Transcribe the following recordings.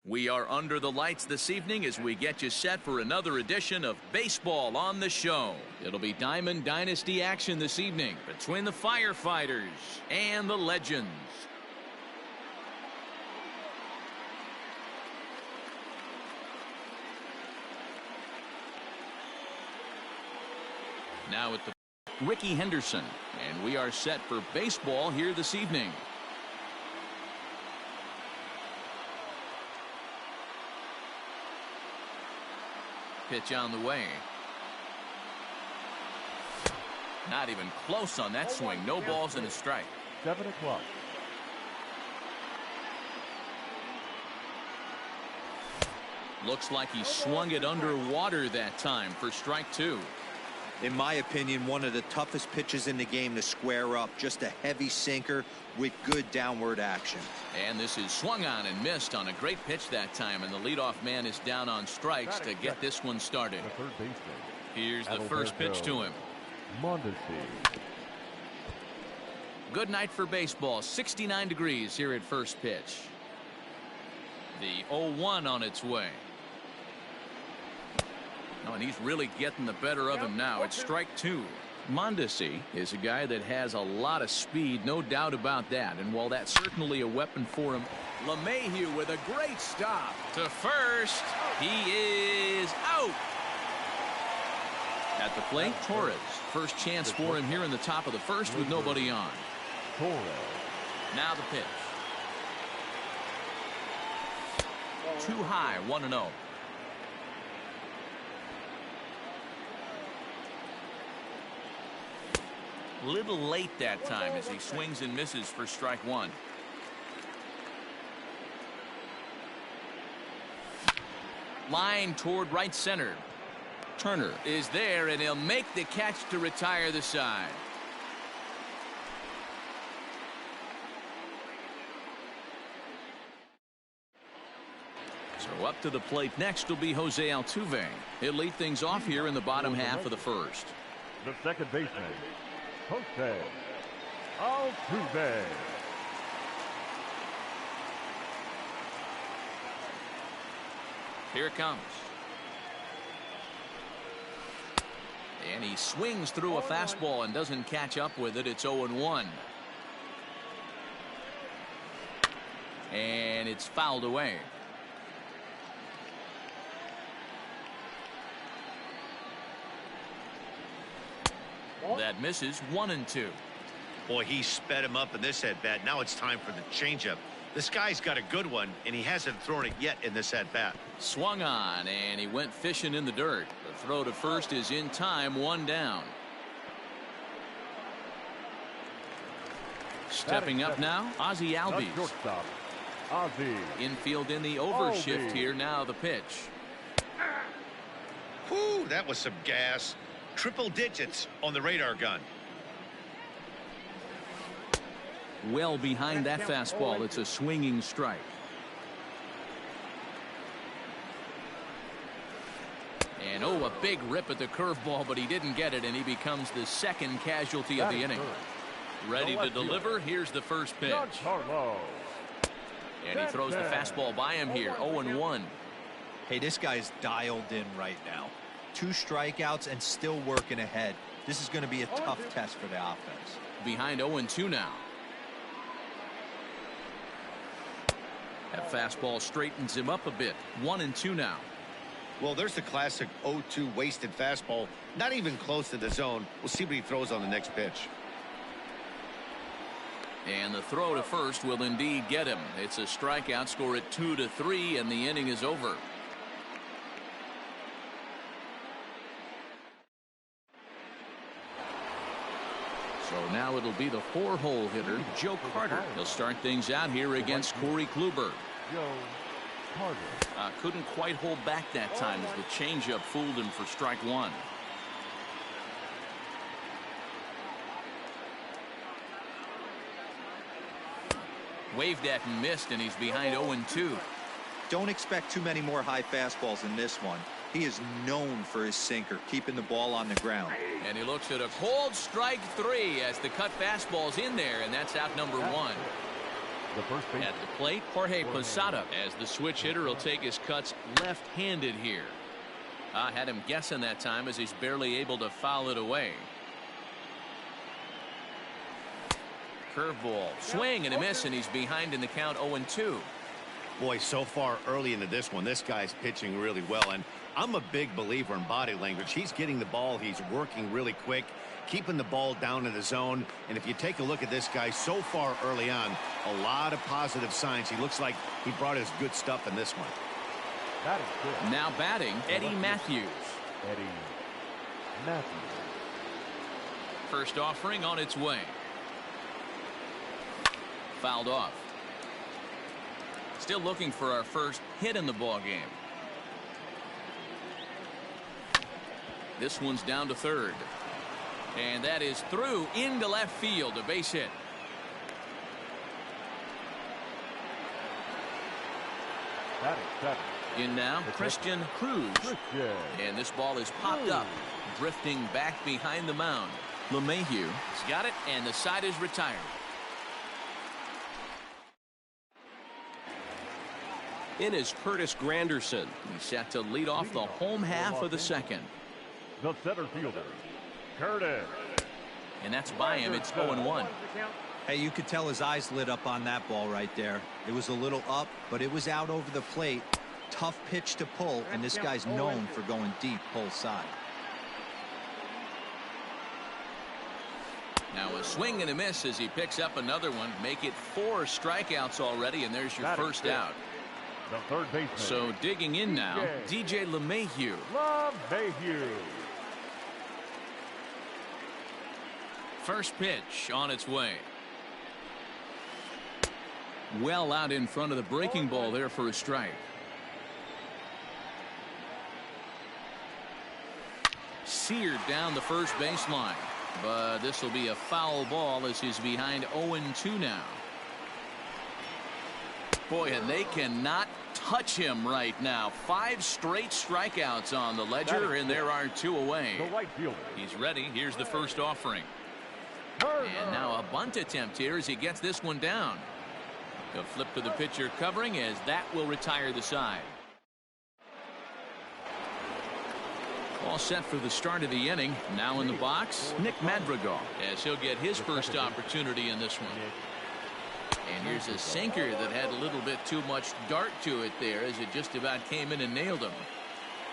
We are under the lights this evening as we get you set for another edition of Baseball on the Show. It'll be Diamond Dynasty action this evening between the Firefighters and the Legends. Now at the Ricky Henderson, and we are set for baseball here this evening. Pitch on the way. Not even close on that swing. No balls and a strike. 7 o'clock. Looks like he swung it underwater that time for strike 2. In my opinion, one of the toughest pitches in the game to square up. Just a heavy sinker with good downward action. And this is swung on and missed on a great pitch that time, and the leadoff man is down on strikes to get this one started. The third baseman. Here's the first pitch to him. Mondesi. Good night for baseball. 69 degrees here at first pitch. The 0-1 on its way. Oh, and he's really getting the better of him now. It's strike 2. Mondesi is a guy that has a lot of speed, no doubt about that. And while that's certainly a weapon for him, LeMahieu with a great stop to first. He is out. At the plate, Torres. First chance for him here in the top of the first with nobody on. Torres. Now the pitch. Too high, 1-0. Little late that time as he swings and misses for strike 1. Line toward right center. Turner is there, and he'll make the catch to retire the side. So up to the plate next will be Jose Altuve. He'll lead things off here in the bottom half of the first. The second baseman, Jose Altuve. Here it comes. And he swings through a fastball and doesn't catch up with it. It's 0-1. And it's fouled away. That misses. 1-2. Boy, he sped him up in this at-bat. Now it's time for the changeup. This guy's got a good one, and he hasn't thrown it yet in this at-bat. Swung on, and he went fishing in the dirt. The throw to first is in time, 1 down. Stepping up now, Ozzie Albies. Shortstop, Ozzie. Infield in the overshift here. Now the pitch. Whew, that was some gas. Triple digits on the radar gun. Well behind that fastball. It's a swinging strike. And oh, a big rip at the curveball, but he didn't get it, and he becomes the second casualty of the inning. Ready to deliver. Here's the first pitch. And he throws the fastball by him here. 0-1. Hey, this guy's dialed in right now. 2 strikeouts and still working ahead. This is going to be a tough test for the offense. Behind 0-2 now. That fastball straightens him up a bit. 1-2 now. Well, there's the classic 0-2 wasted fastball. Not even close to the zone. We'll see what he throws on the next pitch. And the throw to first will indeed get him. It's a strikeout. Score at 2-3, and the inning is over. So now it'll be the 4-hole hitter, Joe Carter. He'll start things out here against Corey Kluber. Joe Carter. Couldn't quite hold back that time as the changeup fooled him for strike 1. Waved at and missed, and he's behind 0-2. Don't expect too many more high fastballs in this one. He is known for his sinker, keeping the ball on the ground. And he looks at a cold strike 3 as the cut fastball's in there, and that's out number 1. The first baseman. At the plate, Jorge Posada, as the switch hitter will take his cuts left-handed here. I had him guessing that time as he's barely able to foul it away. Curveball, swing and a miss, and he's behind in the count 0-2. Boy, so far early into this one, this guy's pitching really well, and I'm a big believer in body language. He's getting the ball, he's working really quick, keeping the ball down in the zone, and if you take a look at this guy so far early on, a lot of positive signs. He looks like he brought his good stuff in this one. That is good. Now batting, Eddie Matthews. Eddie Matthews. First offering on its way. Fouled off. Still looking for our first hit in the ball game. This one's down to third. And that is through into left field, a base hit. That is seven. In now, Christian Cruz. And this ball is popped up, drifting back behind the mound. LeMahieu has got it, and the side is retired. In is Curtis Granderson. He's set to lead off the home half of the second. The center fielder, Curtis. And that's by him. It's 0-1. Hey, you could tell his eyes lit up on that ball right there. It was a little up, but it was out over the plate. Tough pitch to pull, and this guy's known for going deep pull side. Now a swing and a miss as he picks up another one. Make it 4 strikeouts already, and there's your first out. The third baseman. So digging in now, DJ LeMahieu. First pitch on its way. Well out in front of the breaking ball there for a strike. Seared down the first baseline. But this will be a foul ball as he's behind 0-2 now. Boy, and they cannot touch him right now. 5 straight strikeouts on the ledger, and there are 2 away. He's ready. Here's the first offering. And now a bunt attempt here as he gets this one down. A flip to the pitcher covering as that will retire the side. All set for the start of the inning. Now in the box, Nick Madrigal, as he'll get his first opportunity in this one. And here's a sinker that had a little bit too much dart to it there as it just about came in and nailed him.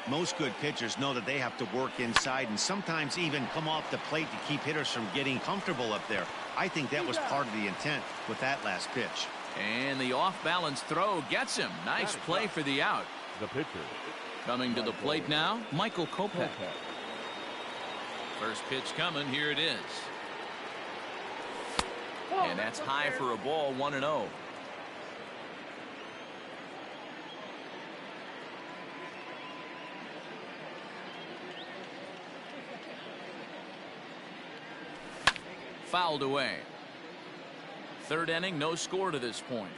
Most good pitchers know that they have to work inside and sometimes even come off the plate to keep hitters from getting comfortable up there. I think that was part of the intent with that last pitch. And the off-balance throw gets him. Nice play for the out. The pitcher. Coming to the plate now, Michael Kopech. First pitch coming. Here it is. And that's high for a ball, 1-0. Fouled away. Third inning, no score to this point.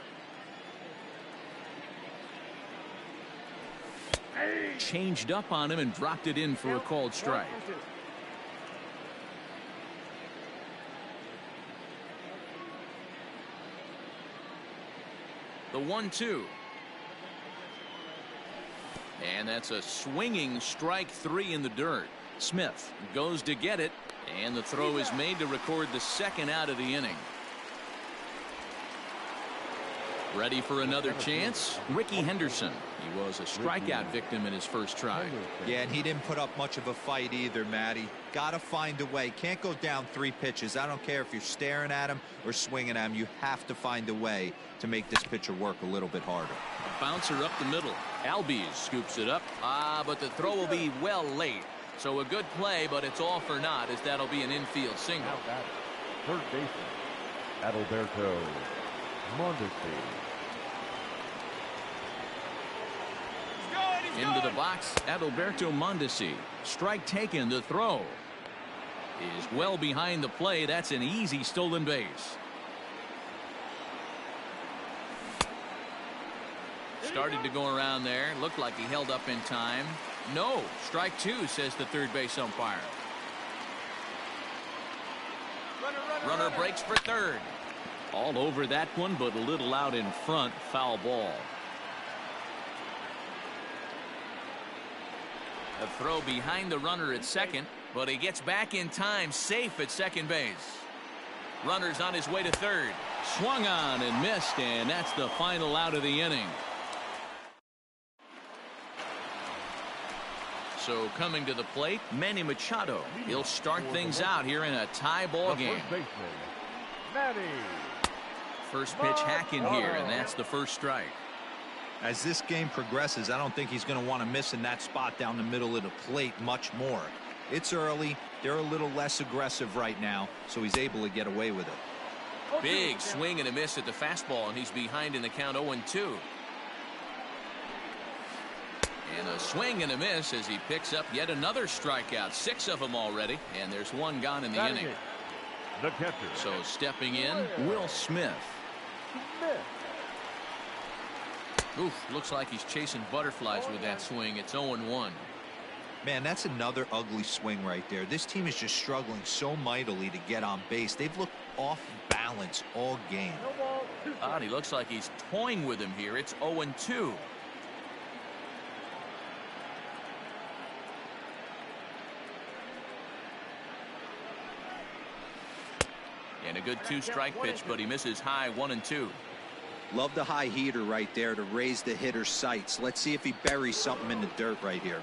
Changed up on him and dropped it in for a called strike. The 1-2. And that's a swinging strike 3 in the dirt. Smith goes to get it, and the throw is made to record the second out of the inning. Ready for another chance? Ricky Henderson. He was a strikeout victim in his first try. Yeah, and he didn't put up much of a fight either, Matty. Gotta find a way. Can't go down 3 pitches. I don't care if you're staring at him or swinging at him. You have to find a way to make this pitcher work a little bit harder. A bouncer up the middle. Albies scoops it up. But the throw will be well late. So a good play, but it's all for naught as that'll be an infield single. Third baseman, Adalberto Mondesi. Into the box, Adalberto Mondesi. Strike taken. The throw is well behind the play. That's an easy stolen base. Started to go around there. Looked like he held up in time. No. Strike 2, says the third base umpire. Runner breaks for third. All over that one, but a little out in front. Foul ball. A throw behind the runner at second, but he gets back in time, safe at second base. Runner's on his way to third. Swung on and missed, and that's the final out of the inning. So coming to the plate, Manny Machado. He'll start things out here in a tie ball game. First pitch hacking here, and that's the first strike. As this game progresses, I don't think he's going to want to miss in that spot down the middle of the plate much more. It's early. They're a little less aggressive right now, so he's able to get away with it. Big swing and a miss at the fastball, and he's behind in the count 0-2. And a swing and a miss as he picks up yet another strikeout. 6 of them already, and there's one gone in the inning. The catcher. So stepping in, Will Smith. Oof, looks like he's chasing butterflies with that swing. It's 0-1. Man, that's another ugly swing right there. This team is just struggling so mightily to get on base. They've looked off balance all game. And he looks like he's toying with him here. It's 0-2. And a good 2-strike pitch, but he misses high. 1-2. Love the high heater right there to raise the hitter's sights. Let's see if he buries something in the dirt right here.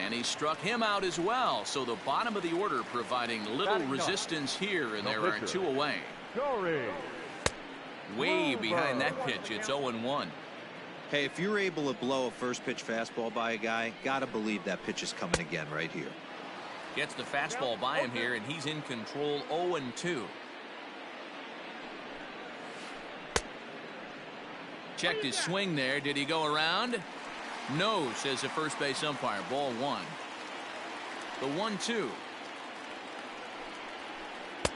And he struck him out as well. So the bottom of the order providing little resistance here, and there are 2 away. Way behind that pitch. It's 0-1. Hey, if you're able to blow a first pitch fastball by a guy, gotta believe that pitch is coming again right here. Gets the fastball by him here, and he's in control. 0-2. Checked his swing there. Did he go around? No, says the first base umpire. Ball 1. The 1-2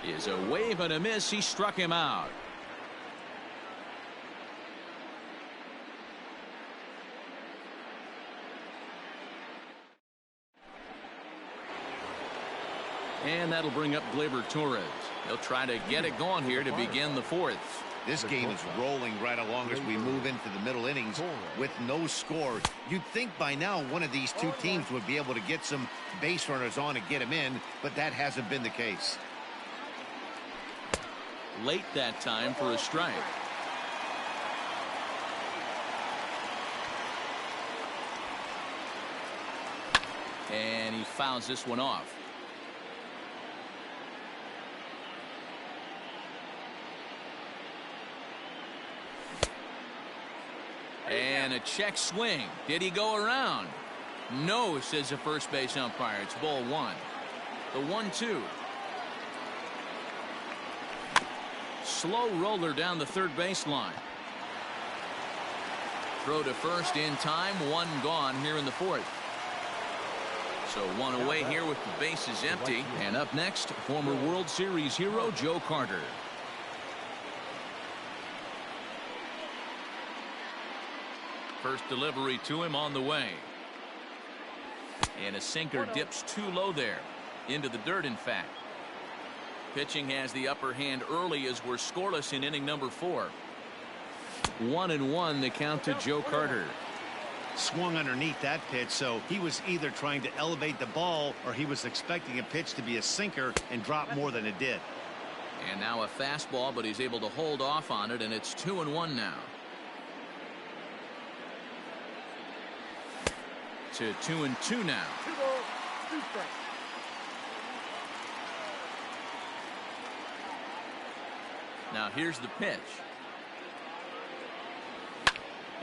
is a wave and a miss. He struck him out. And that'll bring up Gleyber Torres. He'll try to get it going here to begin the 4th. This game is rolling right along as we move into the middle innings with no score. You'd think by now one of these two teams would be able to get some base runners on and get them in, but that hasn't been the case. Late that time for a strike. And he fouls this one off. And a check swing. Did he go around? No, says the first base umpire. It's ball 1. The 1-2. Slow roller down the third baseline. Throw to first in time. 1 gone here in the 4th. So 1 away here with the bases empty. And up next, former World Series hero Joe Carter. First delivery to him on the way. And a sinker dips too low there. Into the dirt, in fact. Pitching has the upper hand early as we're scoreless in inning number 4. 1-1 the count to Joe Carter. Swung underneath that pitch, so he was either trying to elevate the ball or he was expecting a pitch to be a sinker and drop more than it did. And now a fastball, but he's able to hold off on it, and it's 2-1 now. To 2-2 now. Now here's the pitch.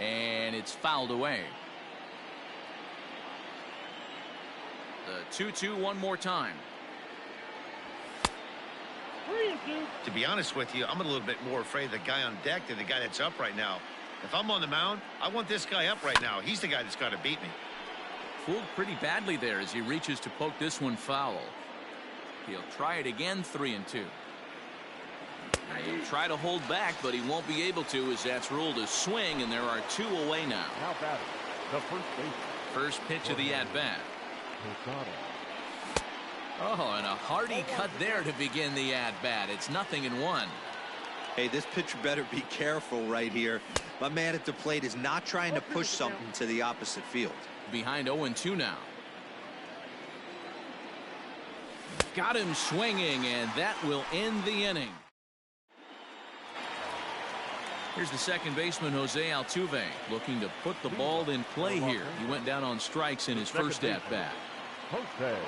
And it's fouled away. The 2-2 one more time. To be honest with you, I'm a little bit more afraid of the guy on deck than the guy that's up right now. If I'm on the mound, I want this guy up right now. He's the guy that's got to beat me. Fooled pretty badly there as he reaches to poke this one foul. He'll try it again. 3-2. He'll try to hold back, but he won't be able to, as that's ruled a swing, and there are 2 away now. Now batting, the first baseman. First pitch of the at-bat. Oh, and a hearty cut there to begin the at-bat. It's 0-1. Hey, this pitcher better be careful right here. My man at the plate is not trying to push something to the opposite field. Behind 0-2 now. Got him swinging, and that will end the inning. Here's the second baseman, Jose Altuve, looking to put the ball in play here. He went down on strikes in his first at-bat. Jose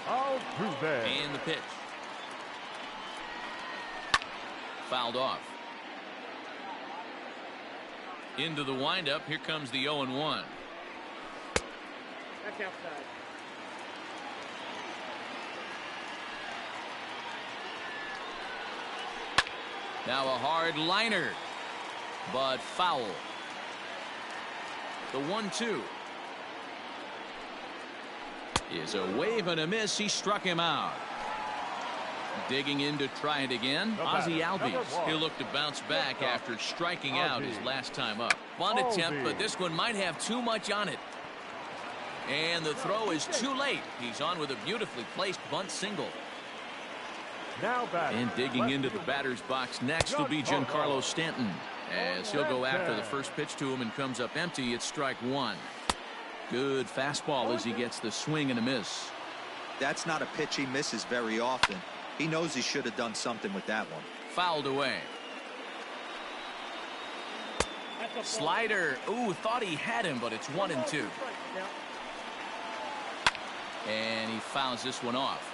Altuve. And the pitch. Fouled off. Into the windup. Here comes the 0-1. That's outside. Now a hard liner, but foul. The 1-2 is a wave and a miss. He struck him out. Digging in to try it again. Ozzie Albies. He'll look to bounce back after striking out his last time up. Fun attempt, but this one might have too much on it. And the throw is too late. He's on with a beautifully placed bunt single. Now back. And digging into the batter's box next will be Giancarlo Stanton, as he'll go after the first pitch to him and comes up empty. It's strike one. Good fastball as he gets the swing and a miss. That's not a pitch he misses very often. He knows he should have done something with that one. Fouled away. Slider. Ooh, thought he had him, but it's 1-2. And he fouls this one off.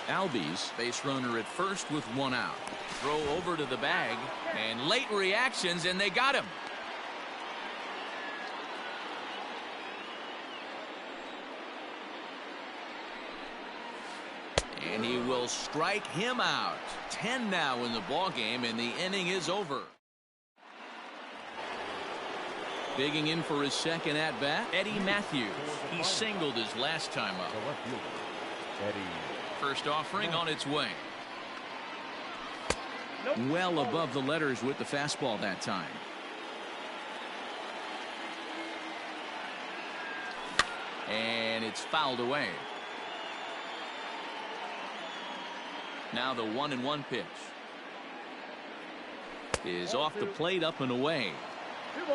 Albies, base runner at first with one out. Throw over to the bag, and late reactions, and they got him. And he will strike him out. 10 now in the ball game, and the inning is over. Digging in for his second at-bat, Eddie Matthews. He singled his last time up. Eddie. First offering on its way. Well above the letters with the fastball that time. And it's fouled away. Now the 1-1 pitch is off the plate, up and away.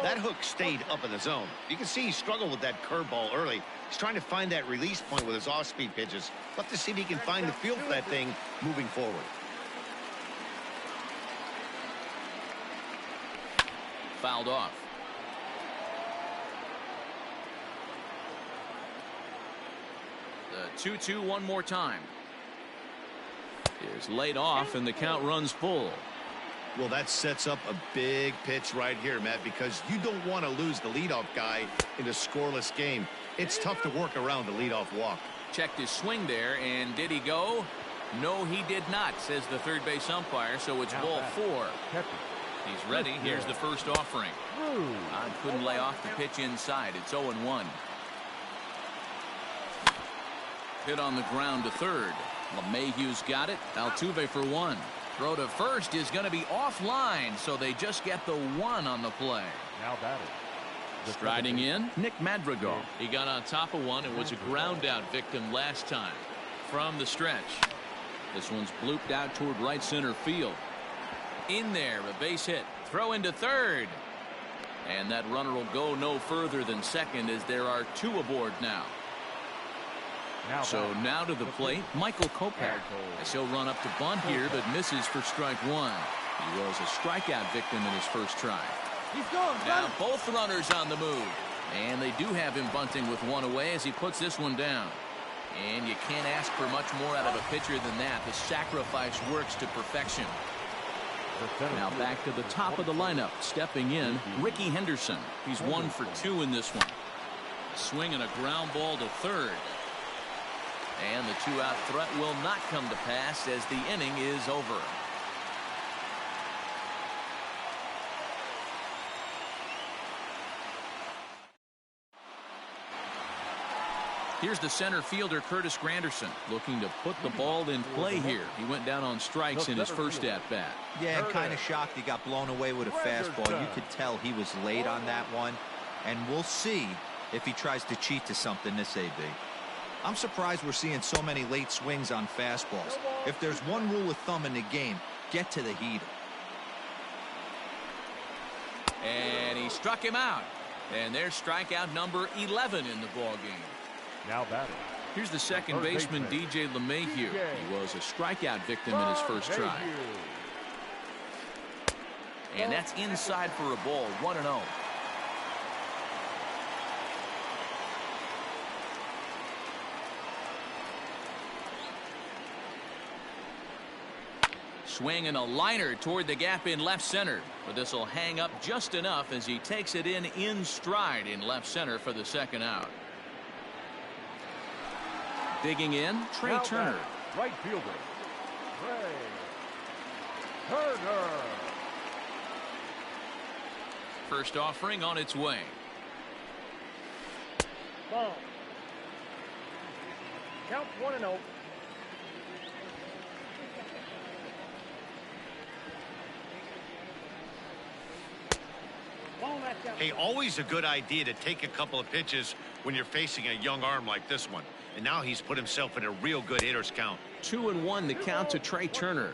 That hook stayed up in the zone. You can see he struggled with that curveball early. He's trying to find that release point with his off-speed pitches. We'll have to see if he can find the feel for that thing moving forward. Fouled off. The 2-2 one more time. Is laid off, and the count runs full. Well, that sets up a big pitch right here, Matt, because you don't want to lose the leadoff guy in a scoreless game. It's tough to work around the leadoff walk. Checked his swing there, and did he go? No, he did not, says the third base umpire, so it's ball four. He's ready. Here's the first offering. Couldn't lay off the pitch inside. It's 0-1. Hit on the ground to third. LeMahieu's got it. Altuve for one. Throw to first is going to be offline, so they just get the one on the play. Now batted. Striding in, Nick Madrigal. He got on top of one and was a ground out victim last time. From the stretch. This one's blooped out toward right center field. In there, a base hit. Throw into third. And that runner will go no further than second, as there are two aboard now. So now to the plate, Michael Kopech, as he'll run up to bunt here, but misses for strike one. He was a strikeout victim in his first try. Now both runners on the move, and they do have him bunting with one away as he puts this one down. And you can't ask for much more out of a pitcher than that. The sacrifice works to perfection. Now back to the top of the lineup, stepping in, Ricky Henderson. He's 1 for 2 in this one. Swing and a ground ball to third. And the two-out threat will not come to pass as the inning is over. Here's the center fielder, Curtis Granderson, looking to put the ball in play here. He went down on strikes in his first at-bat. Yeah, kind of shocked he got blown away with a fastball. You could tell he was late on that one. And we'll see if he tries to cheat to something this AB. I'm surprised we're seeing so many late swings on fastballs. If there's one rule of thumb in the game, get to the heater. And he struck him out. And there's strikeout number 11 in the ballgame. Now batting. Here's the second baseman, DJ LeMahieu. He was a strikeout victim in his first try. And that's inside for a ball, 1-0. Swing and a liner toward the gap in left center. But this will hang up just enough as he takes it in stride in left center for the second out. Digging in, Trey Turner. Right fielder, Trey Turner. First offering on its way. Ball. Count 1-0. Hey, always a good idea to take a couple of pitches when you're facing a young arm like this one. And now he's put himself in a real good hitter's count. 2-1 the count to Trey Turner.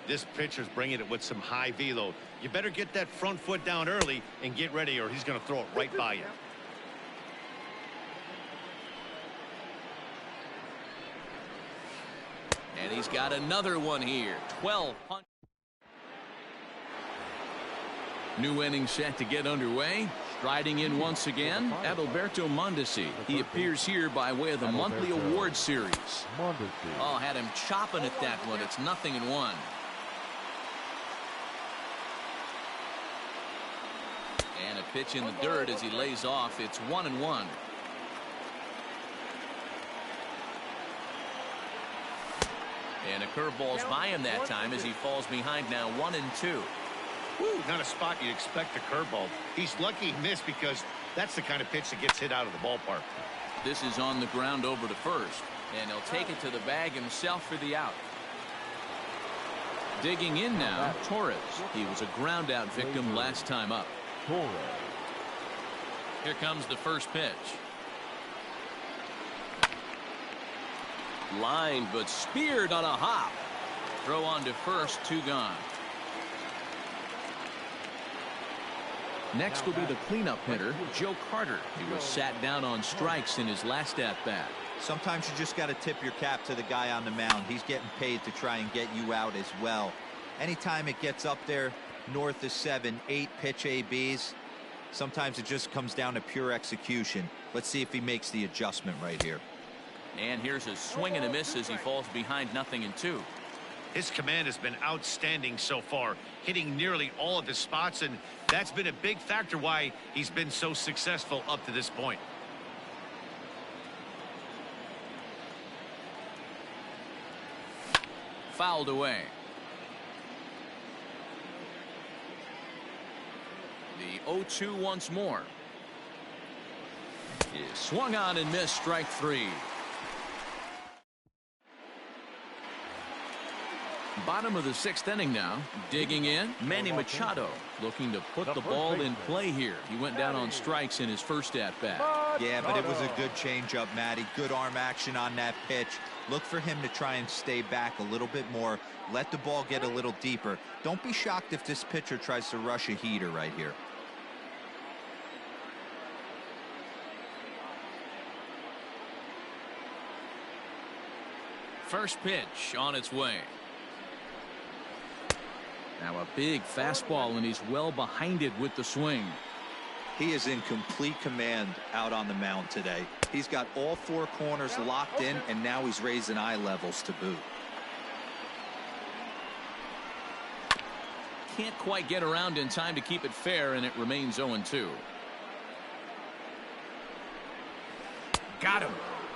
This pitcher's bringing it with some high velo. You better get that front foot down early and get ready, or he's going to throw it right by you. And he's got another one here. 12 punch. New inning set to get underway. Striding in once again, Adalberto Mondesi. He appears here by way of the monthly award series. Oh, had him chopping at that one. It's 0-1. And a pitch in the dirt as he lays off. It's 1-1. And a curveball's by him that time as he falls behind now 1-2. Woo, not a spot you'd expect a curveball. He's lucky he missed because that's the kind of pitch that gets hit out of the ballpark. This is on the ground over to first, and he'll take it to the bag himself for the out. Digging in now, Torres. He was a ground out victim last time up. Here comes the first pitch. Lined but speared on a hop. Throw on to first, 2 gone. Next will be the cleanup hitter, Joe Carter. He was sat down on strikes in his last at-bat. Sometimes you just got to tip your cap to the guy on the mound. He's getting paid to try and get you out as well. Anytime it gets up there north of 7, 8 pitch ABs, sometimes it just comes down to pure execution. Let's see if he makes the adjustment right here. And here's a swing and a miss as he falls behind 0-2. His command has been outstanding so far, hitting nearly all of his spots, and that's been a big factor why he's been so successful up to this point. Fouled away. The 0-2 once more. Is swung on and missed, strike 3. Bottom of the 6th inning now. Digging in, Manny Machado looking to put the ball in play here. He went down on strikes in his first at-bat. Yeah, but it was a good changeup, Matty. Good arm action on that pitch. Look for him to try and stay back a little bit more. Let the ball get a little deeper. Don't be shocked if this pitcher tries to rush a heater right here. First pitch on its way. Now a big fastball, and he's well behind it with the swing. He is in complete command out on the mound today. He's got all 4 corners locked in, and now he's raising eye levels to boot. Can't quite get around in time to keep it fair, and it remains 0-2. Got him.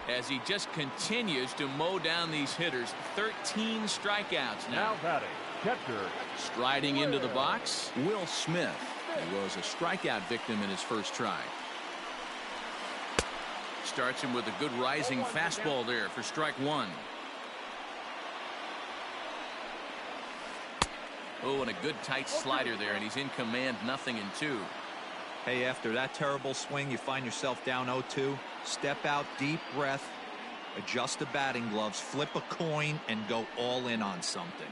As he just continues to mow down these hitters. 13 strikeouts now. Now batting, catcher. Striding into the box, Will Smith. He was a strikeout victim in his first try. Starts him with a good rising fastball there for strike 1. Oh, and a good tight slider there, and he's in command, 0-2. Hey, after that terrible swing, you find yourself down 0-2. Step out, deep breath, adjust the batting gloves, flip a coin, and go all in on something.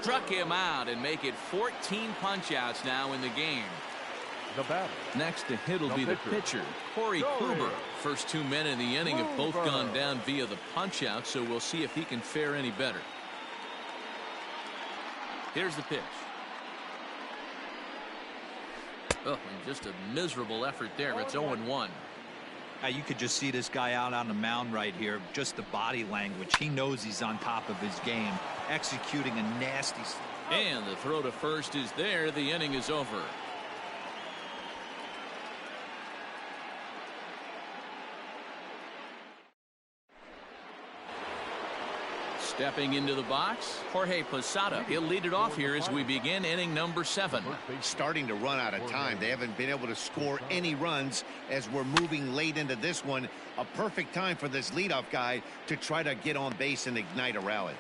Struck him out and make it 14 punch-outs now in the game. The batter. Next to hit will be the pitcher, Corey Kluber. First 2 men in the inning have both gone down via the punch-out, so we'll see if he can fare any better. Here's the pitch. Oh, and just a miserable effort there. It's 0-1. You could just see this guy out on the mound right here. Just the body language. He knows he's on top of his game, executing a nasty. And the throw to first is there. The inning is over. Stepping into the box, Jorge Posada. He'll lead it off here as we begin inning number 7. Starting to run out of time. They haven't been able to score any runs as we're moving late into this one. A perfect time for this leadoff guy to try to get on base and ignite a rally.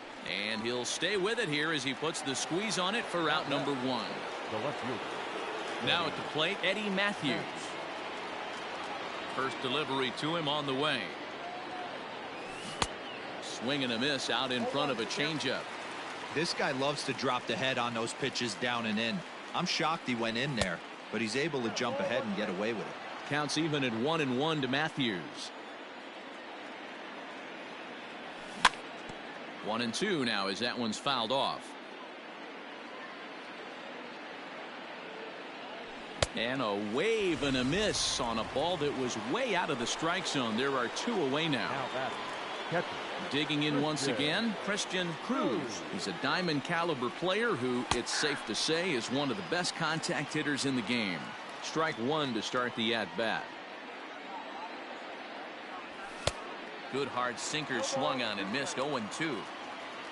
And he'll stay with it here as he puts the squeeze on it for out number 1. The left fielder. Now at the plate, Eddie Matthews. First delivery to him on the way. Swing and a miss out in front of a changeup. This guy loves to drop the head on those pitches down and in. I'm shocked he went in there, but he's able to jump ahead and get away with it. Counts even at 1-1 to Matthews. 1-2 now as that one's fouled off. And a wave and a miss on a ball that was way out of the strike zone. There are 2 away now. Catcher. Digging in once again, Christian Cruz. He's a diamond caliber player who, it's safe to say, is one of the best contact hitters in the game. Strike 1 to start the at-bat. Good hard sinker swung on and missed. 0-2.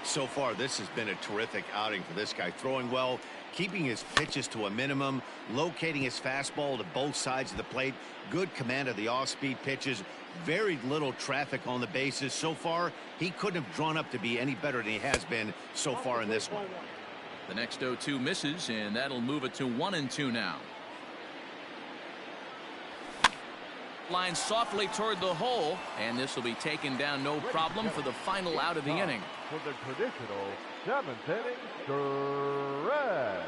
So far, this has been a terrific outing for this guy. Throwing well, keeping his pitches to a minimum, locating his fastball to both sides of the plate. Good command of the off-speed pitches. Very little traffic on the bases. So far, he couldn't have drawn up to be any better than he has been so far in this one. The next 0-2 misses, and that'll move it to 1-2 now. Line softly toward the hole, and this will be taken down no problem for the final out of the inning. For the traditional 7th inning stretch.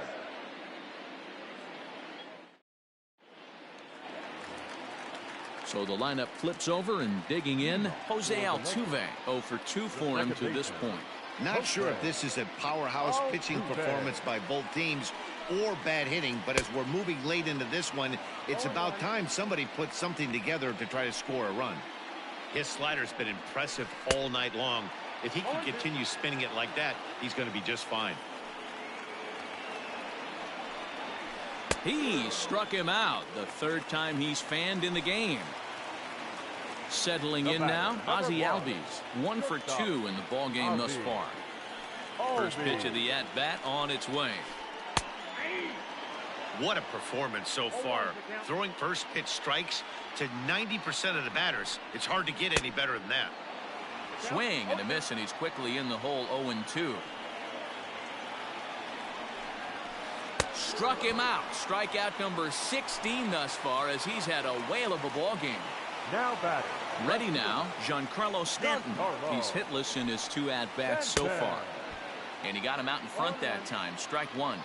So the lineup flips over, and digging in, Jose Altuve. 0 for 2 for him to this point. Not sure if this is a powerhouse pitching performance by both teams or bad hitting, but as we're moving late into this one, it's about time somebody puts something together to try to score a run. His slider's been impressive all night long. If he can continue spinning it like that, he's going to be just fine. He struck him out, the 3rd time he's fanned in the game. Settling in now, Ozzie Albies. 1 for 2 in the ball game thus far. First pitch of the at-bat on its way. What a performance so far. Throwing first pitch strikes to 90% of the batters. It's hard to get any better than that. Swing and a miss, and he's quickly in the hole. 0-2. Struck him out. Strikeout number 16 thus far as he's had a whale of a ball game. Now batting. Ready now, Giancarlo Stanton. He's hitless in his 2 at-bats so far. And he got him out in front that time. Strike 1.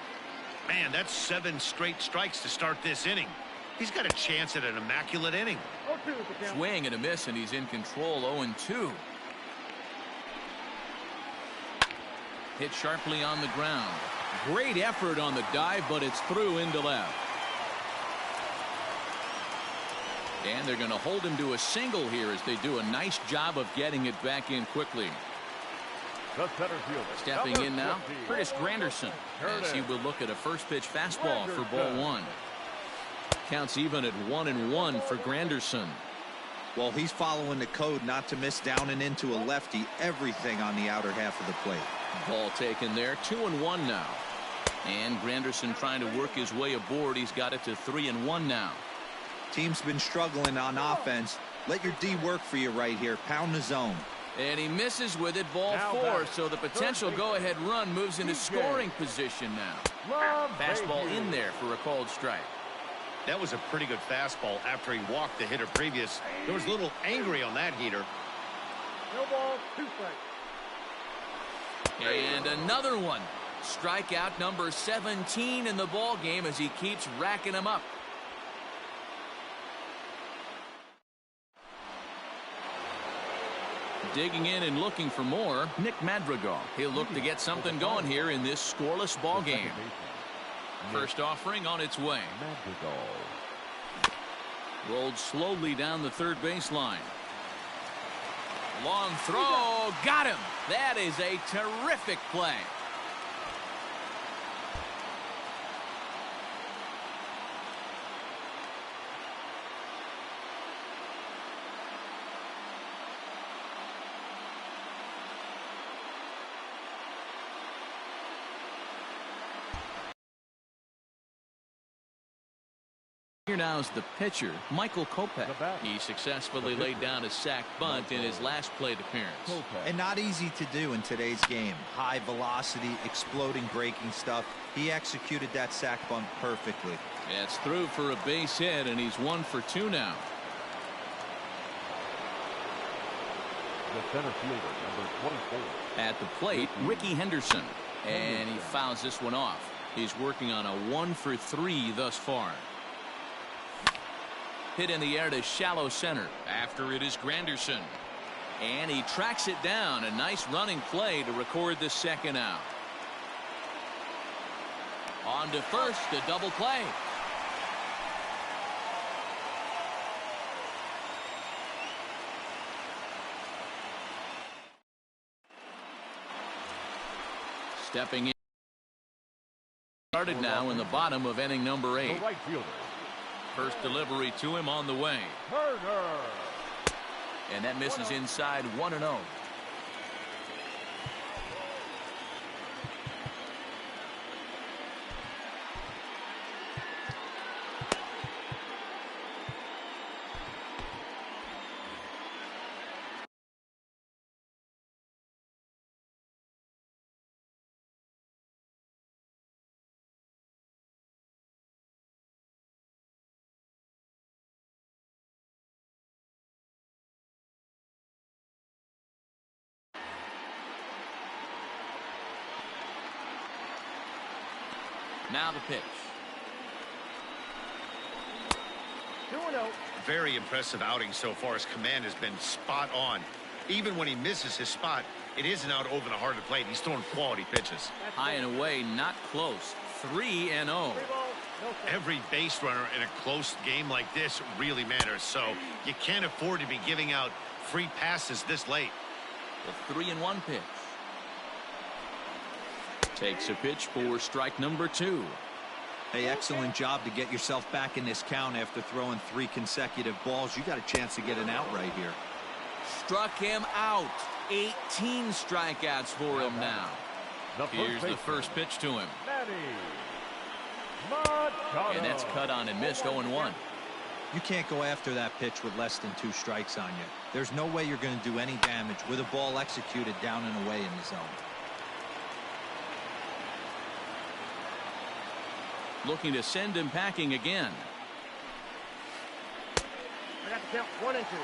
Man, that's 7 straight strikes to start this inning. He's got a chance at an immaculate inning. Swing and a miss, and he's in control. 0-2. Hit sharply on the ground. Great effort on the dive, but it's through into left. And they're going to hold him to a single here as they do a nice job of getting it back in quickly. The center fielder. Stepping in now, Curtis Granderson, as he will look at a first pitch fastball for ball 1. Counts even at 1-1 for Granderson. Well, he's following the code not to miss down and into a lefty. Everything on the outer half of the plate. Ball taken there. 2-1 now. And Granderson trying to work his way aboard. He's got it to 3-1 now. Team's been struggling on offense. Let your D work for you right here. Pound the zone. And he misses with it. Ball 4. So the potential go-ahead run moves into scoring position now. Fastball in there for a called strike. That was a pretty good fastball after he walked the hitter previous. There was a little angry on that heater. No ball, 2 strikes. And another one. Strikeout number 17 in the ball game as he keeps racking them up. Digging in and looking for more, Nick Madrigal. He'll look to get something going here in this scoreless ball game. First offering on its way. Rolled slowly down the third baseline. Long throw. Got him. That is a terrific play. Here now is the pitcher, Michael Kopech. He successfully laid down a sac bunt in his last plate appearance. And not easy to do in today's game. High velocity, exploding breaking stuff. He executed that sac bunt perfectly. It's through for a base hit, and he's 1 for 2 now. The center fielder, number 24. At the plate, Ricky Henderson. And he fouls this one off. He's working on a 1 for 3 thus far. Hit in the air to shallow center. After it is Granderson. And he tracks it down. A nice running play to record the second out. On to first, a double play. Stepping in. Started now in the bottom of inning number 8. The right fielder. First delivery to him on the way. Turner. And that misses inside 1-0. Now the pitch. 2-0. Very impressive outing so far. His command has been spot on. Even when he misses his spot, it isn't out over the heart of the plate. He's throwing quality pitches. High and away, not close. 3-0. Every base runner in a close game like this really matters. So you can't afford to be giving out free passes this late. The 3-1 pitch. Takes a pitch for strike number 2. Hey, excellent job to get yourself back in this count after throwing 3 consecutive balls. You got a chance to get an out right here. Struck him out. 18 strikeouts for him now. Here's the first pitch to him. And that's cut on and missed. 0-1. You can't go after that pitch with less than 2 strikes on you. There's no way you're going to do any damage with a ball executed down and away in the zone. Looking to send him packing again. I got the count 1 and 2.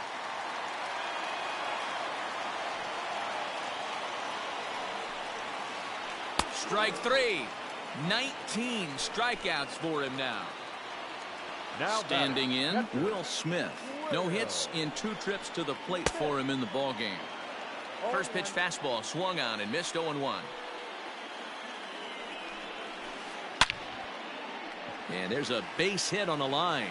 Strike 3. 19 strikeouts for him now. Standing in, Will Smith. No hits in 2 trips to the plate for him in the ball game. First pitch fastball swung on and missed. 0-1. And there's a base hit on the line.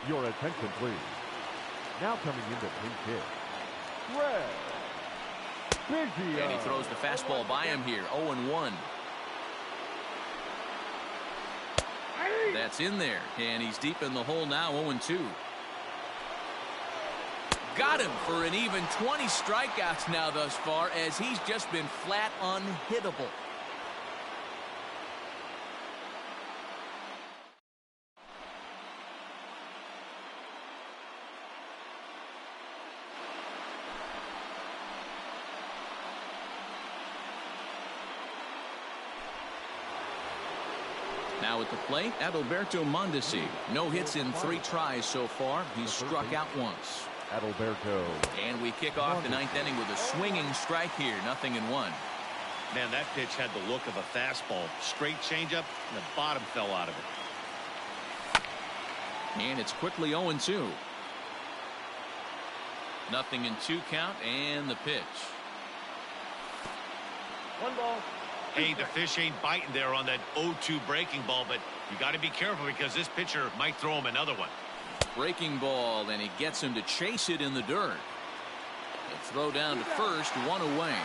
Your attention, please. Now coming into pinch hit, Red Biggio. And he throws the fastball by him here. 0-1. That's in there. And he's deep in the hole now. 0-2. Got him for an even 20 strikeouts now thus far, as he's just been flat unhittable. Now at the plate, Adalberto Mondesi. No hits in 3 tries so far. He's struck out once. Adalberto. And we kick off the 9th inning with a swinging strike here. 0-1. Man, that pitch had the look of a fastball. Straight changeup, and the bottom fell out of it. And it's quickly 0-2. 0-2 count, and the pitch. 1 ball. Hey, the fish ain't biting there on that 0-2 breaking ball, but you got to be careful because this pitcher might throw him another one. Breaking ball, and he gets him to chase it in the dirt. The throw down to first, 1 away.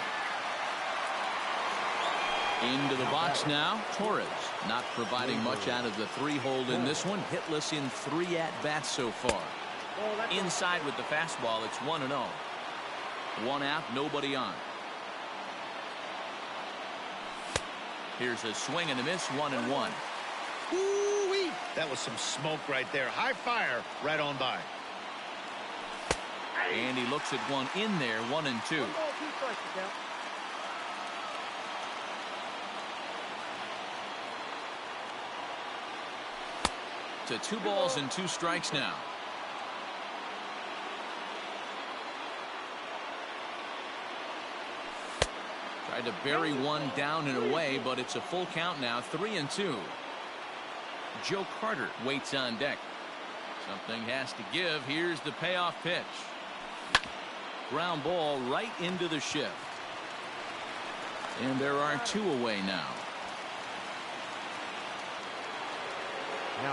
Into the box now, Torres. Not providing much out of the 3-hole in this one. Hitless in 3 at-bats so far. Inside with the fastball, it's 1-0. 1 out, nobody on. Here's a swing and a miss, 1-1. Ooh-wee. That was some smoke right there. High fire right on by. And he looks at one in there, 1-2. 1 ball, 2 strikes to count. To 2 balls and 2 strikes now. Tried to bury one down and away, but it's a full count now, 3-2. Joe Carter waits on deck. Something has to give. Here's the payoff pitch. Ground ball right into the shift. And there are 2 away now.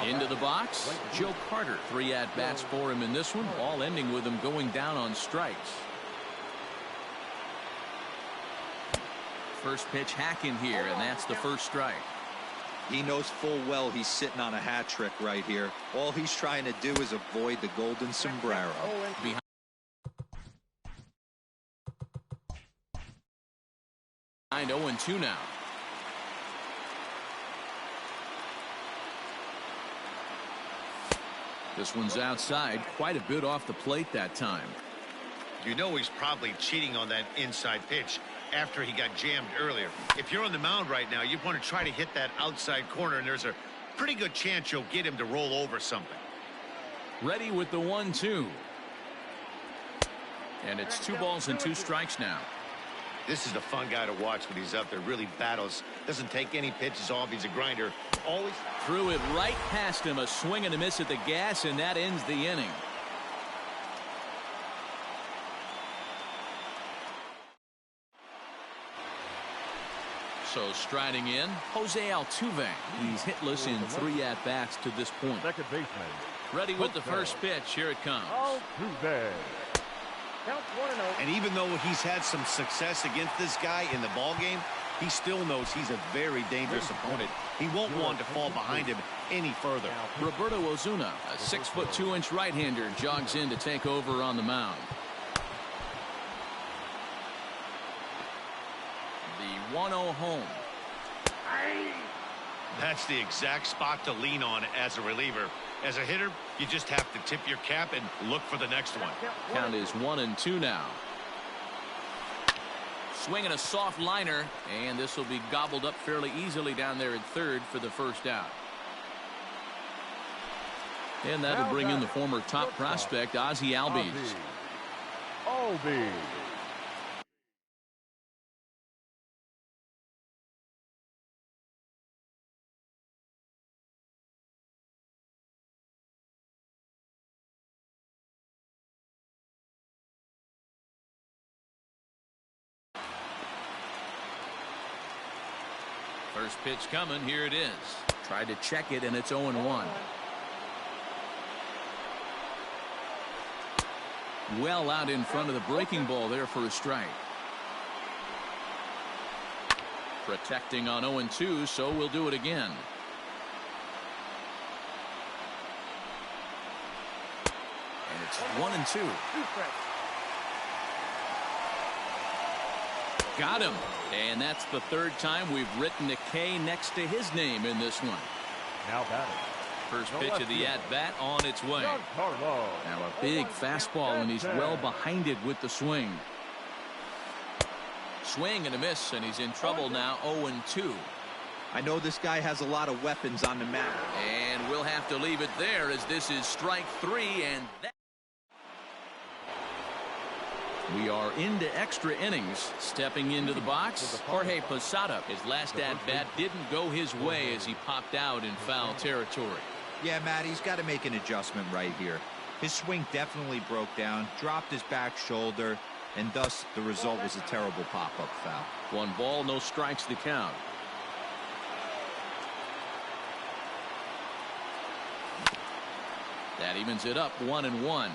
Into the box, Joe Carter. 3 at-bats for him in this one, all ending with him going down on strikes. First pitch hack in here, and that's the first strike. He knows full well he's sitting on a hat trick right here. All he's trying to do is avoid the golden sombrero. Behind 0-2 now. This one's outside, quite a bit off the plate that time. You know he's probably cheating on that inside pitch after he got jammed earlier. If you're on the mound right now, you want to try to hit that outside corner, and there's a pretty good chance you'll get him to roll over something. Ready with the 1-2. And it's 2 balls and 2 strikes now. This is a fun guy to watch when he's up there. Really battles. Doesn't take any pitches off. He's a grinder. Always Threw it right past him. A swing and a miss at the gas, and that ends the inning. So striding in, Jose Altuve. He's hitless in 3 at-bats to this point. Second baseman. Ready with the first pitch. Here it comes. Altuve. Counts 1-0. And even though he's had some success against this guy in the ball game, he still knows he's a very dangerous opponent. He won't want to fall behind him any further. Roberto Ozuna, a 6'2" right-hander, jogs in to take over on the mound. The 1-0 home. That's the exact spot to lean on as a reliever. As a hitter, you just have to tip your cap and look for the next one. Count is 1-2 now. Swinging a soft liner, and this will be gobbled up fairly easily down there at third for the first out. And that'll bring in the former top prospect, Ozzie Albies. Albies. First pitch coming. Here it is. Tried to check it, and it's 0-1. Well out in front of the breaking ball there for a strike. Protecting on 0-2, so we'll do it again. And it's 1-2. Got him. And that's the 3rd time we've written a K next to his name in this one. Now batting. First pitch of the at-bat on its way. Now a big fastball, and he's well behind it with the swing. Swing and a miss, and he's in trouble now, 0-2. I know this guy has a lot of weapons on the mound. And we'll have to leave it there as this is strike 3, and that. We are into extra innings. Stepping into the box, Jorge Posada. His last at-bat didn't go his way as he popped out in foul territory. Yeah, Matt, he's got to make an adjustment right here. His swing definitely broke down, dropped his back shoulder, and thus the result was a terrible pop-up foul. 1 ball, no strikes to count. That evens it up 1-1.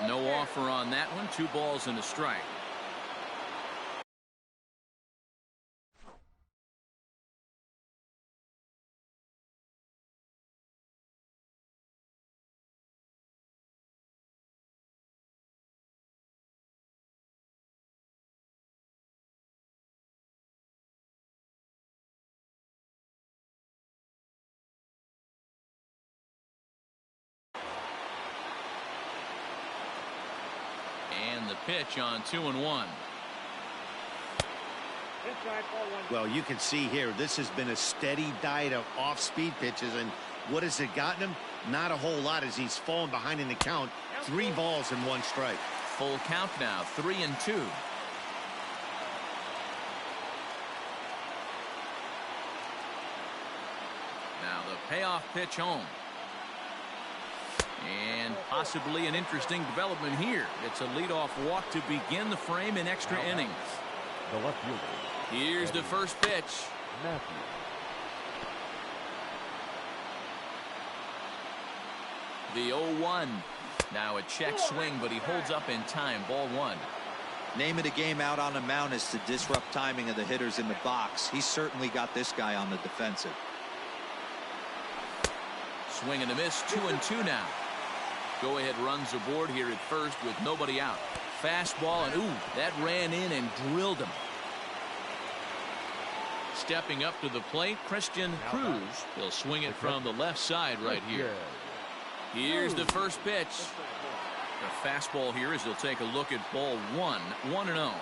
No offer on that one. 2 balls and a strike. And the pitch on 2-1. Well, you can see here, this has been a steady diet of off-speed pitches, and what has it gotten him? Not a whole lot as he's fallen behind in the count. 3 balls and 1 strike. Full count now, 3-2. Now the payoff pitch home. And possibly an interesting development here. It's a leadoff walk to begin the frame in extra innings. The left fielder. Here's the first pitch. Matthew. The 0-1. Now a check swing, but he holds up in time. Ball 1. Name of the game out on the mound is to disrupt timing of the hitters in the box. He's certainly got this guy on the defensive. Swing and a miss. 2-2 now. Go-ahead runs aboard here at first with nobody out. Fastball, and ooh, that ran in and drilled him. Stepping up to the plate, Christian Cruz. He'll swing it from the left side right here. Here's the first pitch. The fastball here as he'll take a look at ball 1. 1-0.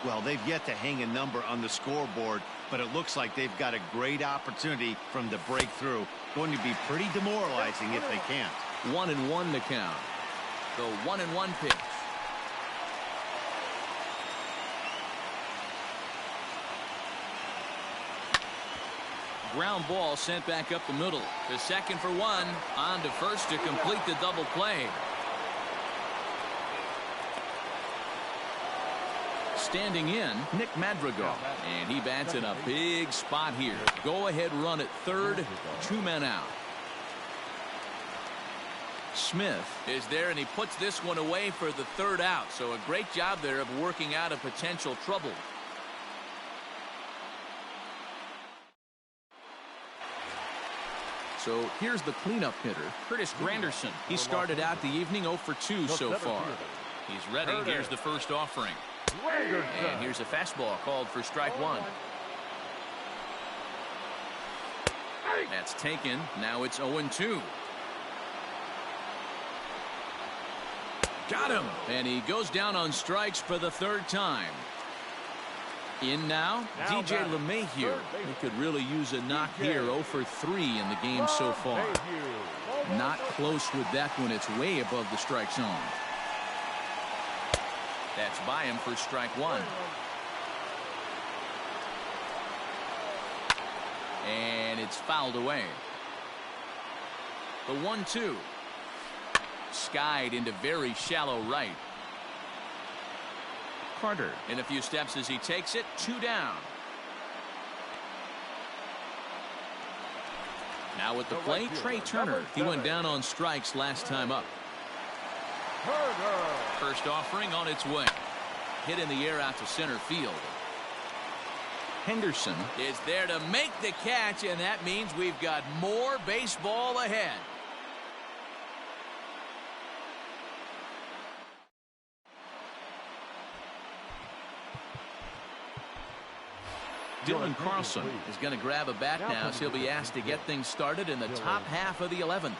Well, they've yet to hang a number on the scoreboard, but it looks like they've got a great opportunity from the breakthrough. Going to be pretty demoralizing if they can't. 1-1 to count. The 1-1 pitch. Ground ball sent back up the middle. To second for 1. On to first to complete the double play. Standing in, Nick Madrigal. And he bats in a big spot here. Go-ahead run at third. 2 men out. Smith is there, and he puts this one away for the 3rd out. So a great job there of working out a potential trouble. So here's the cleanup hitter, Curtis Granderson. He started out the evening 0 for 2 so far. He's ready. Here's the first offering. And here's a fastball called for strike 1. That's taken. Now it's 0-2. Got him. And he goes down on strikes for the 3rd time. In now, DJ LeMahieu. He could really use a knock here. 0 for 3 in the game so far. Not close with that one. It's way above the strike zone. That's by him for strike 1. And it's fouled away. The 1-2. Skied into very shallow right. Carter in a few steps as he takes it. 2 down. Now at the plate, Trey Turner. He went down on strikes last time up. First offering on its way. Hit in the air out to center field. Henderson is there to make the catch, and that means we've got more baseball ahead. Dylan Carlson is going to grab a bat now, so he'll be asked to get things started in the top half of the 11th.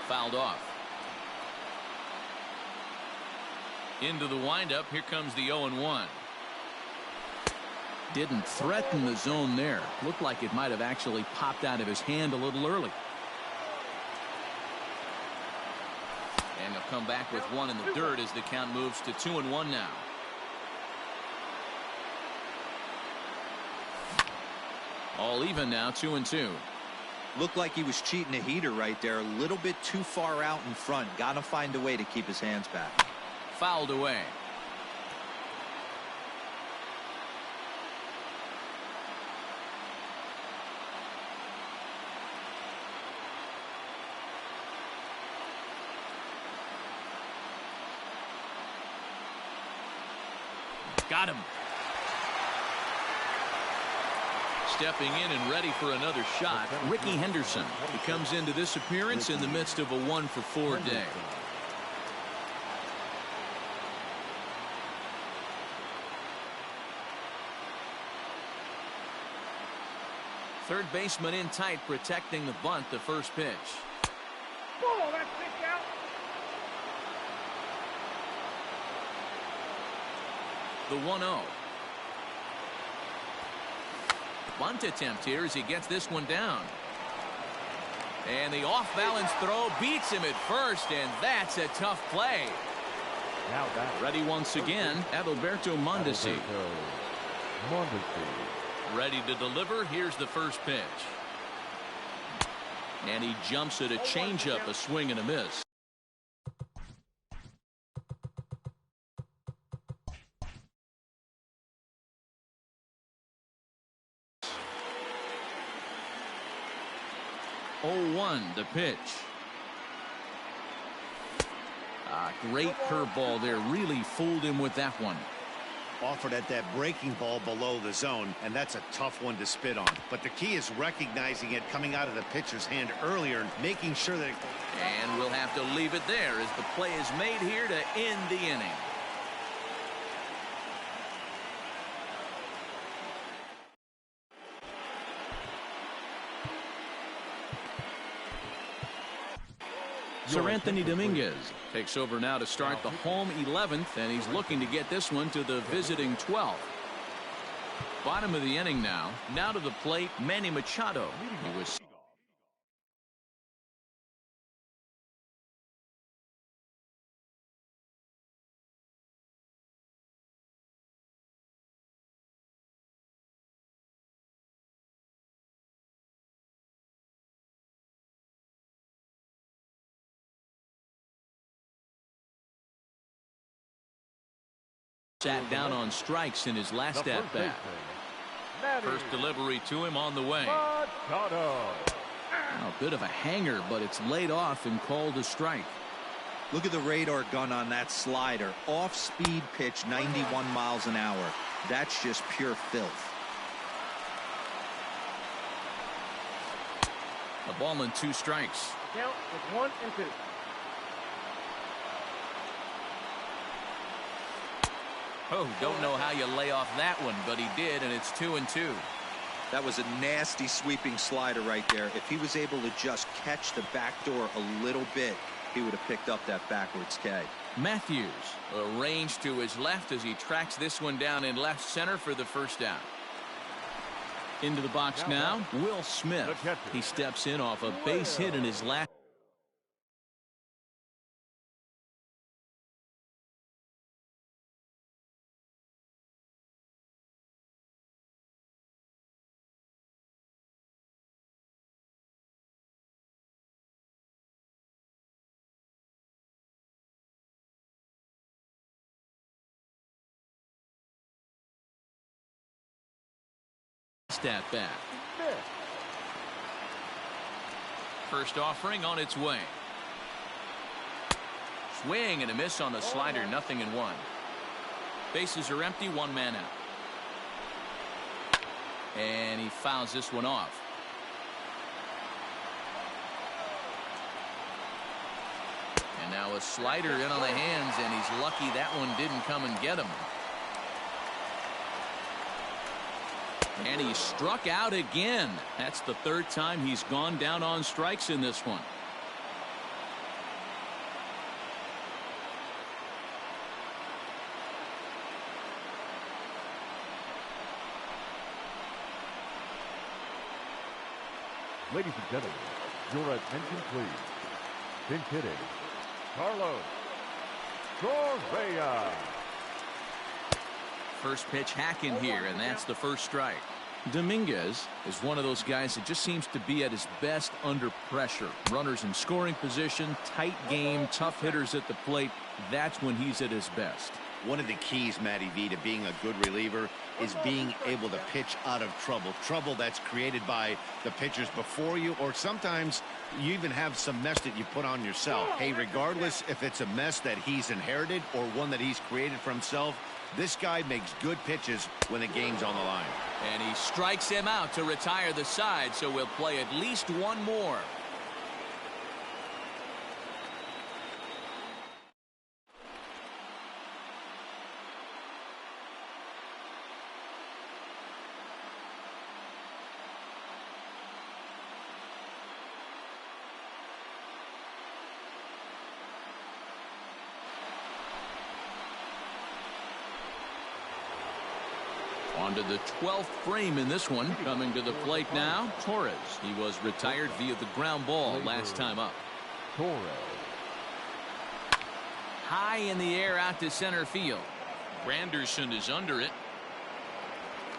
fouled off. Into the windup. Here comes the 0-1. Didn't threaten the zone there. Looked like it might have actually popped out of his hand a little early. And he'll come back with one in the dirt as the count moves to 2-1 now. All even now, 2-2. Looked like he was cheating a heater right there. A little bit too far out in front. Got to find a way to keep his hands back. Fouled away. Got him. Stepping in and ready for another shot, Ricky Henderson. He comes into this appearance in the midst of a 1-for-4 day. Third baseman in tight, protecting the bunt, the first pitch. Ball, that's pitch out. The 1-0. Bunt attempt here as he gets this one down. And the off-balance throw beats him at first, and that's a tough play. Now back. Ready once again, Adalberto Mondesi. Ready to deliver. Here's the first pitch. And he jumps at a changeup, a swing and a miss. The pitch. Great curveball there. Really fooled him with that one. Offered at that breaking ball below the zone, and that's a tough one to spit on. But the key is recognizing it coming out of the pitcher's hand earlier and making sure that. And we'll have to leave it there as the play is made here to end the inning. Sir Anthony Dominguez takes over now to start the home 11th, and he's looking to get this one to the visiting 12th. Bottom of the inning now. Now to the plate, Manny Machado. He was sat down on strikes in his last at bat. First delivery to him on the way. A bit of a hanger, but it's laid off and called a strike. Look at the radar gun on that slider. Off-speed pitch, 91 miles an hour. That's just pure filth. A ball and 2 strikes. Count is 1 and 2. Oh, don't know how you lay off that one, but he did, and it's 2-2. That was a nasty sweeping slider right there. If he was able to just catch the back door a little bit, he would have picked up that backwards K. Matthews arranged to his left as he tracks this one down in left center for the first down. Into the box now, Will Smith. He steps in off a base hit in his last. At bat. First offering on its way. Swing and a miss on the slider. 0-1. Bases are empty. 1 man out. And he fouls this one off. And now a slider in on the hands, and he's lucky that one didn't come and get him. And he struck out again. That's the 3rd time he's gone down on strikes in this one. Ladies and gentlemen, your attention please. Pinch hitting, Carlos Correa. First pitch hacking here, and that's the first strike. Dominguez is one of those guys that just seems to be at his best under pressure. Runners in scoring position, tight game, tough hitters at the plate. That's when he's at his best. One of the keys, Matty V, to being a good reliever is being able to pitch out of trouble. Trouble that's created by the pitchers before you, or sometimes you even have some mess that you put on yourself. Hey, regardless if it's a mess that he's inherited or one that he's created for himself, this guy makes good pitches when the game's on the line. And he strikes him out to retire the side, so we'll play at least one more. On to the 12th frame in this one. Coming to the plate now, Torres. He was retired via the ground ball last time up. Torres. High in the air out to center field. Granderson is under it.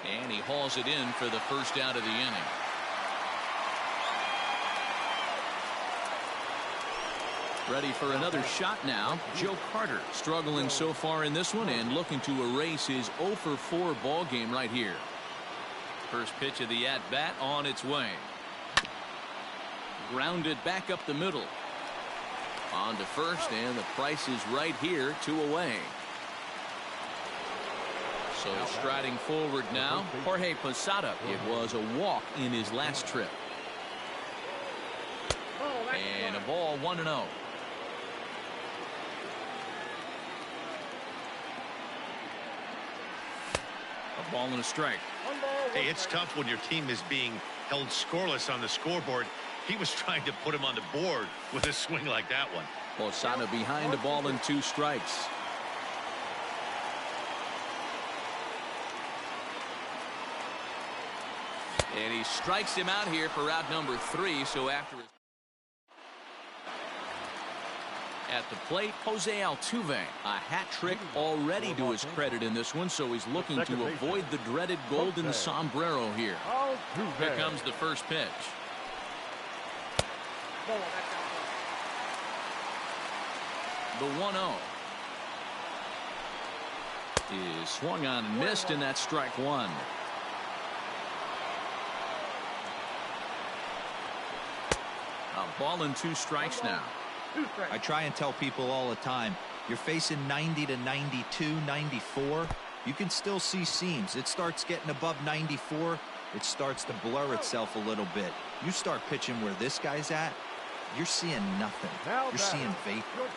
And he hauls it in for the first out of the inning. Ready for another shot now. Joe Carter struggling so far in this one and looking to erase his 0 for 4 ball game right here. First pitch of the at-bat on its way. Grounded back up the middle. On to first, and the price is right here, 2 away. So striding forward now, Jorge Posada. It was a walk in his last trip. And a ball 1-0. A ball and a strike. Hey, it's tough when your team is being held scoreless on the scoreboard. He was trying to put him on the board with a swing like that one. Posada behind a ball and 2 strikes. And he strikes him out here for out number 3. So after his at the plate, Jose Altuve, a hat trick already to his credit in this one, so he's looking to avoid the dreaded golden sombrero here. Here comes the first pitch. The 1-0 is swung on and missed, and that's strike 1. A ball and 2 strikes now. I try and tell people all the time, you're facing 90 to 92, 94. You can still see seams. It starts getting above 94. It starts to blur itself a little bit. You start pitching where this guy's at, you're seeing nothing. You're seeing vapor.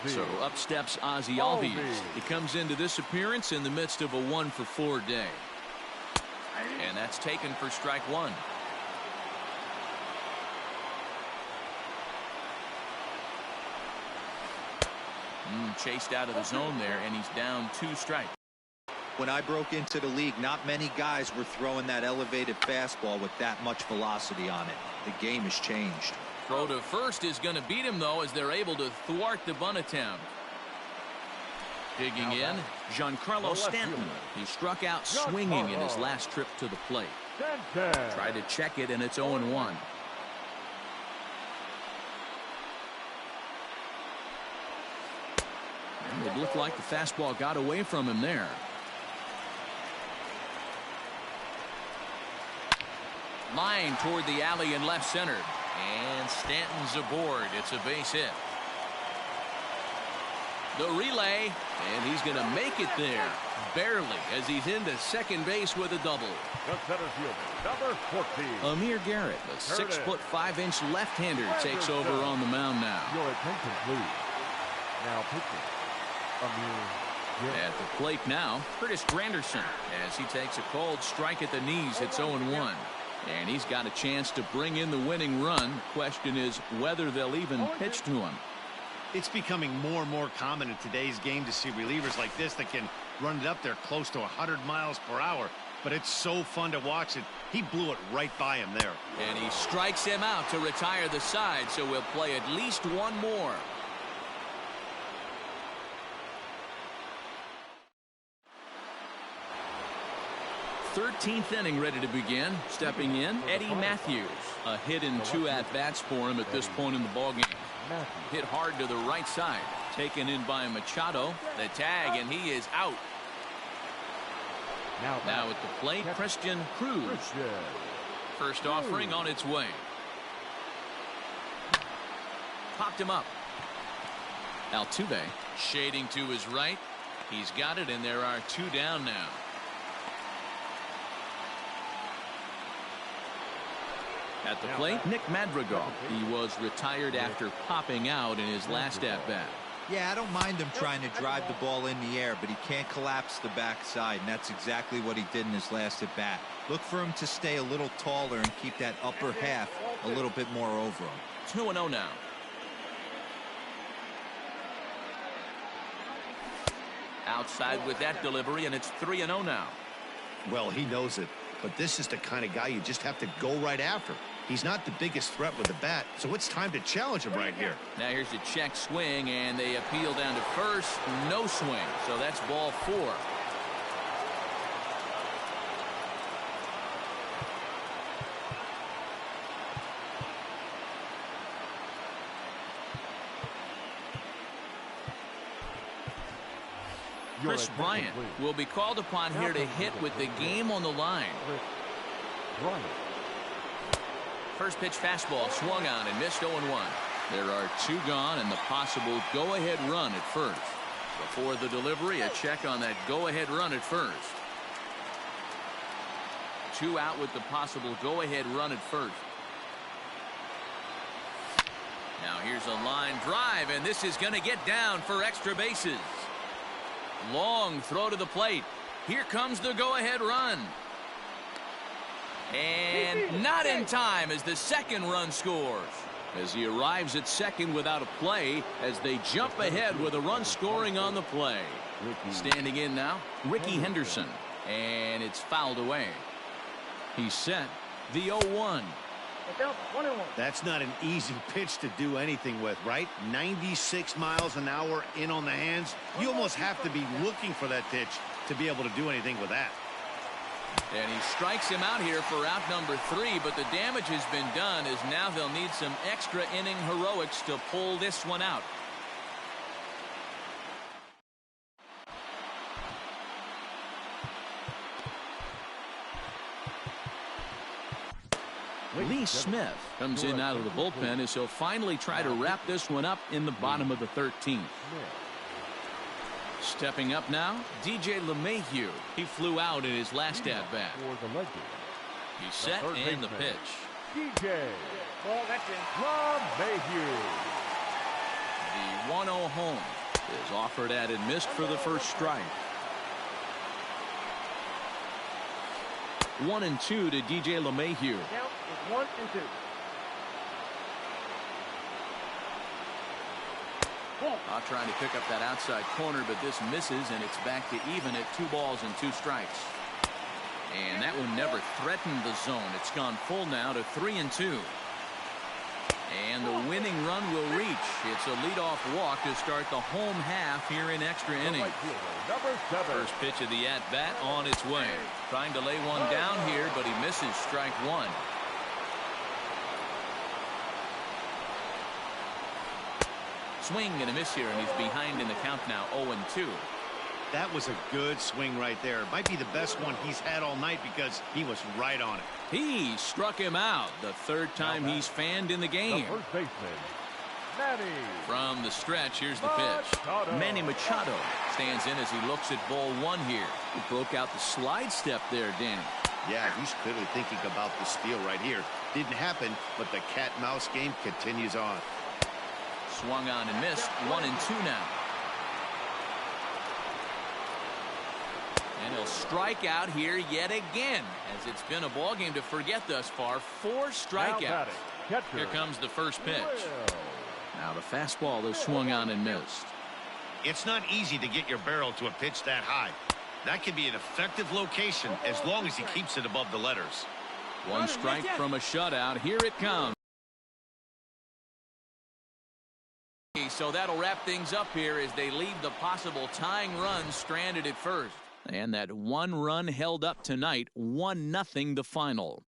So up steps Ozzie Albies. He comes into this appearance in the midst of a 1 for 4 day. And that's taken for strike 1. Chased out of the zone there, and he's down 2 strikes. When I broke into the league, not many guys were throwing that elevated fastball with that much velocity on it. The game has changed. Throw to first is going to beat him, though, as they're able to thwart the bunt attempt. Digging in, Giancarlo Stanton. He struck out swinging in his last trip to the plate. Tried to check it, and it's 0-1. It looked like the fastball got away from him there. Line toward the alley in left center. And Stanton's aboard. It's a base hit. The relay, and he's going to make it there. Barely, as he's into second base with a double. The center fielder, number 14. Amir Garrett, the 6'5" left-hander, takes over on the mound now. Your attention, please. Now pitching. At the plate now, Curtis Granderson, as he takes a cold strike at the knees. It's 0-1. And he's got a chance to bring in the winning run. Question is whether they'll even pitch to him. It's becoming more and more common in today's game to see relievers like this that can running it up there close to 100 miles per hour. But it's so fun to watch it. He blew it right by him there. And he strikes him out to retire the side, so we'll play at least one more. Thirteenth inning ready to begin. Stepping in, Eddie Matthews. A hit in 2 at-bats for him at this point in the ballgame. Hit hard to the right side. Taken in by Machado. The tag, and he is out. Now at the plate, Christian Cruz. First offering on its way. Popped him up. Altuve shading to his right. He's got it, and there are 2 down now. At the plate, Nick Madrigal. He was retired after popping out in his last at-bat. Yeah, I don't mind him trying to drive the ball in the air, but he can't collapse the backside, and that's exactly what he did in his last at-bat. Look for him to stay a little taller and keep that upper half a little bit more over him. 2-0 now. Outside with that delivery, and it's 3-0 now. Well, he knows it, but this is the kind of guy you just have to go right after. He's not the biggest threat with the bat, so it's time to challenge him right here. Now here's a check swing, and they appeal down to first. No swing, so that's ball 4. Chris Bryant will be called upon here to hit with the game on the line. First pitch fastball swung on and missed 0-1. There are 2 gone and the possible go-ahead run at first. Before the delivery, a check on that go-ahead run at first. 2 out with the possible go-ahead run at first. Now here's a line drive, and this is going to get down for extra bases. Long throw to the plate. Here comes the go-ahead run. And not in time as the second run scores. As he arrives at second without a play as they jump ahead with a run scoring on the play. Standing in now, Ricky Henderson. And it's fouled away. He's set the 0-1. That's not an easy pitch to do anything with, right? 96 miles an hour in on the hands. You almost have to be looking for that pitch to be able to do anything with that. And he strikes him out here for out number 3, but the damage has been done as now they'll need some extra inning heroics to pull this one out. Lee Smith comes in out of the bullpen as he'll finally try to wrap this one up in the bottom of the 13th. Stepping up now, DJ LeMahieu. He flew out in his last at-bat. He's set and the pitch. DJ LeMahieu. The 1-0 home is offered at and missed for the first strike. 1-2 to DJ LeMahieu. Count is 1-2. Trying to pick up that outside corner, but this misses, and it's back to even at 2 balls and 2 strikes. And that one never threatened the zone. It's gone full now to 3-2. And the winning run will reach. It's a leadoff walk to start the home half here in extra innings. First pitch of the at-bat on its way. Trying to lay one down here, but he misses strike 1. Swing and a miss here, and he's behind in the count now, 0-2. That was a good swing right there. Might be the best one he's had all night because he was right on it. He struck him out the 3rd time he's fanned in the game. The first baseman, Manny. From the stretch, here's the pitch. Manny Machado stands in as he looks at ball 1 here. He broke out the slide step there, Danny. Yeah, he's clearly thinking about the steal right here. Didn't happen, but the cat-mouse game continues on. Swung on and missed. 1-2 now. And he'll strike out here yet again, as it's been a ball game to forget thus far. 4 strikeouts. Here comes the first pitch. Now the fastball is swung on and missed. It's not easy to get your barrel to a pitch that high. That could be an effective location as long as he keeps it above the letters. One strike from a shutout. Here it comes. So that'll wrap things up here as they leave the possible tying run stranded at first. And that one run held up tonight, 1-0 the final.